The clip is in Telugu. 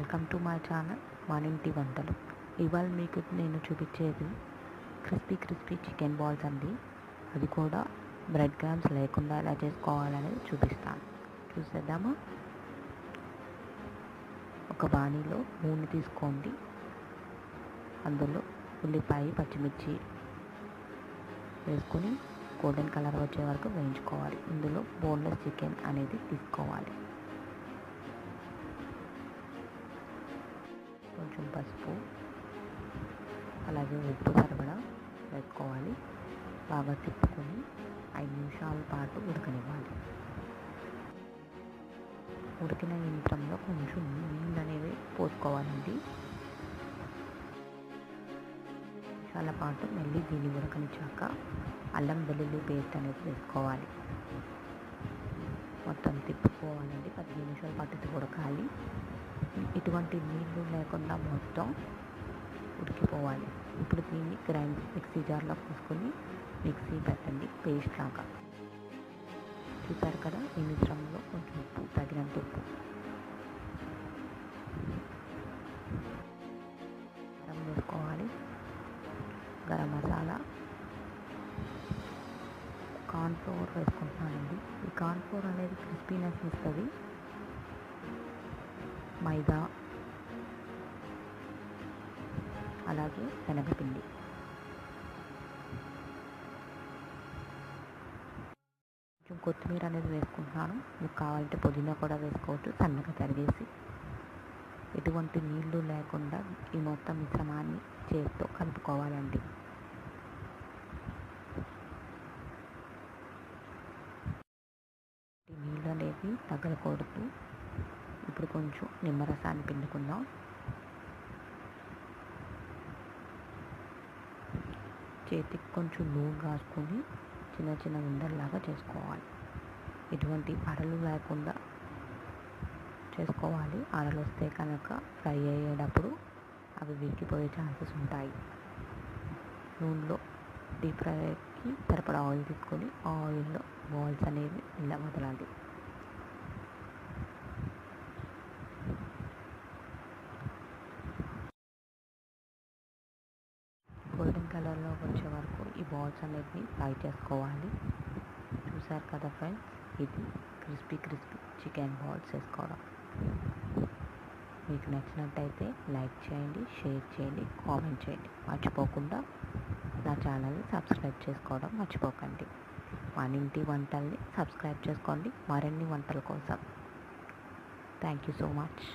వెల్కమ్ టు మై ఛానల్ మన ఇంటి వంటలు. ఇవాళ మీకు నేను చూపించేది క్రిస్పీ చికెన్ బాల్స్ అండి. అది కూడా బ్రెడ్ క్రమ్స్ లేకుండా ఎలా చేసుకోవాలనేది చూపిస్తాను. చూసేద్దామా? ఒక బాణీలో నూనె తీసుకోండి. అందులో ఉల్లిపాయ పచ్చిమిర్చి వేసుకొని గోల్డెన్ కలర్ వచ్చే వరకు వేయించుకోవాలి. ఇందులో బోన్లెస్ చికెన్ అనేది తీసుకోవాలి. కొంచెం పసుపు అలాగే ఉప్పు సరిపడా వేసుకోవాలి. బాగా తిప్పుకొని 5 నిమిషాల పాటు ఉడకనివ్వాలి. ఉడికిన యంత్రంలో కొంచెం నీళ్ళు అనేవి పోసుకోవాలండి. నిమిషాల పాటు మళ్ళీ దీన్ని ఉడకనిచ్చాక అల్లం వెల్లుల్లి పేస్ట్ అనేది వేసుకోవాలి. మొత్తం తిప్పుకోవాలండి. 10 నిమిషాల పాటు ఇది ఉడకాలి. ఎటువంటి నీళ్ళు లేకుండా మొత్తం ఉడికిపోవాలి. ఇప్పుడు దీన్ని మిక్సీ జార్లో పోసుకొని మిక్సీ పెట్టండి, పేస్ట్ లాగా. చూసారు కదా, ఈ మిశ్రమంలో కొంచెం ఉప్పు, తగినంత ఉప్పు, గరం వేసుకోవాలి, గరం మసాలా, కార్న్ ఫ్లోర్ వేసుకుంటున్నానండి. ఈ కార్న్ ఫ్లోర్ అనేది క్రిస్పీనెస్ ఇస్తుంది. మైదా అలాగే శనగపిండి. కొంచెం కొత్తిమీర అనేది వేసుకుంటున్నాను. మీకు కావాలంటే పుదీనా కూడా వేసుకోవచ్చు, సన్నగా తరిగేసి. ఎటువంటి నీళ్లు లేకుండా ఈ మొత్తం మిశ్రమాన్ని చేతితో కలుపుకోవాలండి. నీళ్ళు అనేది తగలకూడదు. ఇప్పుడు కొంచెం నిమ్మరసాన్ని పిండుకుందాం. చేతికి కొంచెం నూనె రాసుకొని చిన్న ఉండల్లాగా చేసుకోవాలి. ఎటువంటి అరలు లేకుండా చేసుకోవాలి. అరలు వస్తే కనుక ఫ్రై అయ్యేటప్పుడు అవి విరిగిపోయే ఛాన్సెస్ ఉంటాయి. నూనెలో డీప్ ఫ్రైకి సరిపడా ఆయిల్ తీసుకొని ఆయిల్లో బాల్స్ అనేవి ఇలా వదలాలి. గోల్డెన్ కలర్లో వచ్చే వరకు ఈ బాల్స్ అనేవి ఫ్రై చేసుకోవాలి. చూసారు కదా ఫ్రెండ్స్, ఇది క్రిస్పీ చికెన్ బాల్స్ చేసుకోవడం. మీకు నచ్చినట్టయితే లైక్ చేయండి, షేర్ చేయండి, కామెంట్ చేయండి. మర్చిపోకుండా నా ఛానల్ని సబ్స్క్రైబ్ చేసుకోవడం మర్చిపోకండి. మన ఇంటి వంటల్ని సబ్స్క్రైబ్ చేసుకోండి మరిన్ని వంటల కోసం. Thank you so much.